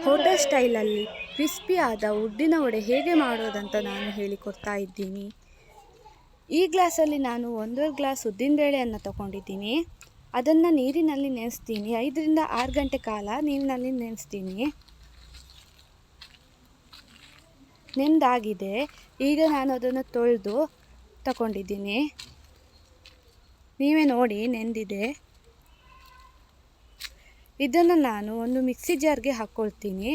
Hotel ಸ್ಟೈಲಲ್ಲಿ ಕ್ರಿಸ್ಪಿಯಾದ ಉದ್ದಿನ ವಡೆ ಹೇಗೆ ಮಾಡೋದಂತ ನಾನು ಹೇಳಿಕೊಡ್ತಾ ಇದ್ದೀನಿ. ಈ ಗ್ಲಾಸಲ್ಲಿ ನಾನು 1.5 ಗ್ಲಾಸ್ ಉದ್ದಿನಬೇಳೆಯನ್ನು ತಗೊಂಡಿದ್ದೀನಿ. ಅದನ್ನು ನೀರಿನಲ್ಲಿ ನೆನೆಸ್ತೀನಿ. 5 ರಿಂದ 6 ಗಂಟೆ ಕಾಲ ನೀರಿನಲ್ಲಿ ನೆನೆಸ್ತೀನಿ. ನೆಂದಾಗಿದೆ. ಈಗ ನಾನು ಅದನ್ನು ತೊಳೆದು ತಗೊಂಡಿದ್ದೀನಿ. ನೀವೇ ನೋಡಿ ನೆಂದಿದೆ. ಇದನ್ನು ನಾನು ಒಂದು ಮಿಕ್ಸಿ ಜಾರ್ಗೆ ಹಾಕ್ಕೊಳ್ತೀನಿ.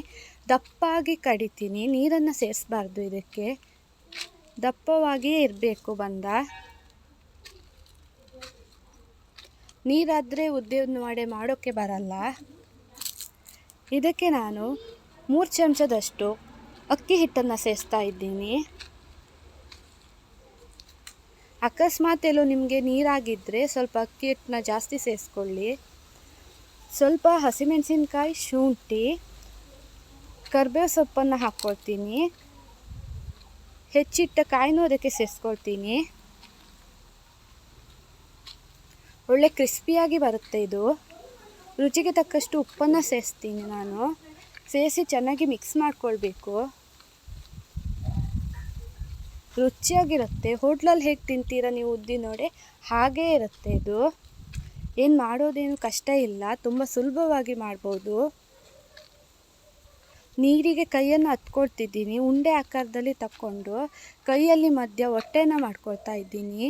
ದಪ್ಪಾಗಿ ಕಡಿತೀನಿ. ನೀರನ್ನು ಸೇರಿಸಬಾರ್ದು. ಇದಕ್ಕೆ ದಪ್ಪವಾಗಿಯೇ ಇರಬೇಕು. ನೀರಾದರೆ ಉದ್ದಿನ ವಡೆ ಮಾಡೋಕ್ಕೆ ಬರಲ್ಲ. ಇದಕ್ಕೆ ನಾನು 3 ಚಮಚದಷ್ಟು ಅಕ್ಕಿ ಹಿಟ್ಟನ್ನು ಸೇರಿಸ್ತಾ ಇದ್ದೀನಿ. ಅಕಸ್ಮಾತ್ ಎಲ್ಲೋ ನಿಮಗೆ ನೀರಾಗಿದ್ದರೆ ಸ್ವಲ್ಪ ಅಕ್ಕಿ ಹಿಟ್ಟನ್ನ ಜಾಸ್ತಿ ಸೇರಿಸ್ಕೊಳ್ಳಿ. ಸ್ವಲ್ಪ ಹಸಿಮೆಣಸಿನ್ಕಾಯಿ, ಶುಂಠಿ, ಕರಿಬೇವು ಸೊಪ್ಪನ್ನು ಹಾಕ್ಕೊಳ್ತೀನಿ. ಹೆಚ್ಚಿಟ್ಟ ಕಾಯಿನೂ ಅದಕ್ಕೆ ಸೇರಿಸ್ಕೊಳ್ತೀನಿ. ಒಳ್ಳೆ ಕ್ರಿಸ್ಪಿಯಾಗಿ ಬರುತ್ತೆ ಇದು. ರುಚಿಗೆ ತಕ್ಕಷ್ಟು ಉಪ್ಪನ್ನು ಸೇರಿಸ್ತೀನಿ ನಾನು. ಸೇರಿಸಿ ಚೆನ್ನಾಗಿ ಮಿಕ್ಸ್ ಮಾಡ್ಕೊಳ್ಬೇಕು. ರುಚಿಯಾಗಿರುತ್ತೆ. ಹೋಟ್ಲಲ್ಲಿ ಹೇಗೆ ತಿಂತೀರ ನೀವು ಉದ್ದಿನ ವಡೆ, ಹಾಗೇ ಇರುತ್ತೆ ಇದು. ಏನು ಮಾಡೋದೇನು ಕಷ್ಟ ಇಲ್ಲ. ತುಂಬ ಸುಲಭವಾಗಿ ಮಾಡ್ಬೋದು. ನೀರಿಗೆ ಕೈಯನ್ನು ಹತ್ಕೊಳ್ತಿದ್ದೀನಿ. ಉಂಡೆ ಆಕಾರದಲ್ಲಿ ತಕ್ಕೊಂಡು ಕೈಯಲ್ಲಿ ಮಧ್ಯ ಹೊಟ್ಟೆನ ಮಾಡ್ಕೊಳ್ತಾ ಇದ್ದೀನಿ.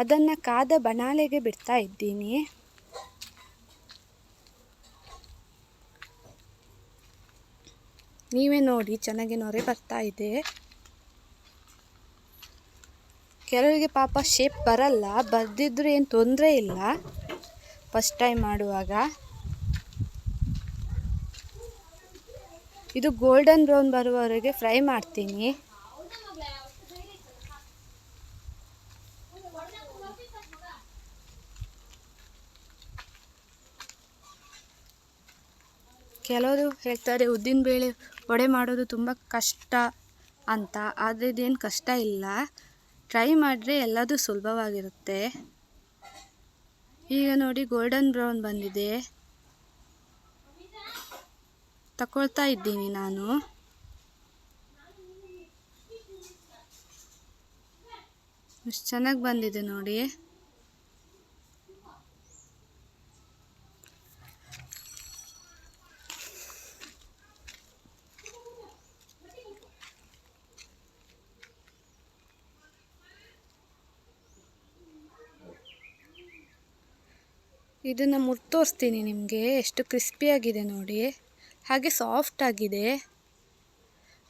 ಅದನ್ನು ಕಾದ ಬಾಣಲೆಗೆ ಬಿಡ್ತಾ ಇದ್ದೀನಿ. ನೀವೇ ನೋಡಿ, ಚೆನ್ನಾಗಿ ನೊರೆ ಬರ್ತಾ ಇದೆ. ಕೆಲವರಿಗೆ ಪಾಪ ಶೇಪ್ ಬರಲ್ಲ. ಬರ್ದಿದ್ರೂ ಏನು ತೊಂದರೆ ಇಲ್ಲ ಫಸ್ಟ್ ಟೈಮ್ ಮಾಡುವಾಗ. ಇದು ಗೋಲ್ಡನ್ ಬ್ರೌನ್ ಬರುವವರೆಗೆ ಫ್ರೈ ಮಾಡ್ತೀನಿ. ಕೆಲವರು ಹೇಳ್ತಾರೆ ಉದ್ದಿನಬೇಳೆ ವಡೆ ಮಾಡೋದು ತುಂಬ ಕಷ್ಟ ಅಂತ. ಆದರೆ ಇದೇನು ಕಷ್ಟ ಇಲ್ಲ. ಟ್ರೈ ಮಾಡಿದ್ರೆ ಎಲ್ಲದೂ ಸುಲಭವಾಗಿರುತ್ತೆ. ಈಗ ನೋಡಿ ಗೋಲ್ಡನ್ ಬ್ರೌನ್ ಬಂದಿದೆ. ತಗೊಳ್ತಾ ಇದ್ದೀನಿ ನಾನು. ಎಷ್ಟು ಚೆನ್ನಾಗಿ ಬಂದಿದೆ ನೋಡಿ. ಇದನ್ನು ಮುರ್ದು ತೋರಿಸ್ತೀನಿ ನಿಮಗೆ. ಎಷ್ಟು ಕ್ರಿಸ್ಪಿಯಾಗಿದೆ ನೋಡಿ. ಹಾಗೆ ಸಾಫ್ಟ್ ಆಗಿದೆ.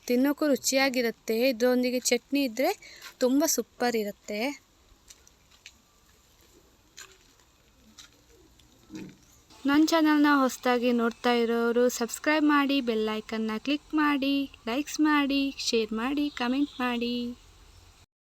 ತಿನ್ನೋಕ್ಕೂ ರುಚಿಯಾಗಿರುತ್ತೆ. ಇದರೊಂದಿಗೆ ಚಟ್ನಿ ಇದ್ದರೆ ತುಂಬ ಸೂಪರ್ ಇರುತ್ತೆ. ನನ್ನ ಚಾನಲ್ನ ಹೊಸದಾಗಿ ನೋಡ್ತಾ ಇರೋರು ಸಬ್ಸ್ಕ್ರೈಬ್ ಮಾಡಿ, ಬೆಲ್ ಐಕನ್ನ ಕ್ಲಿಕ್ ಮಾಡಿ, ಲೈಕ್ಸ್ ಮಾಡಿ, ಶೇರ್ ಮಾಡಿ, ಕಮೆಂಟ್ ಮಾಡಿ.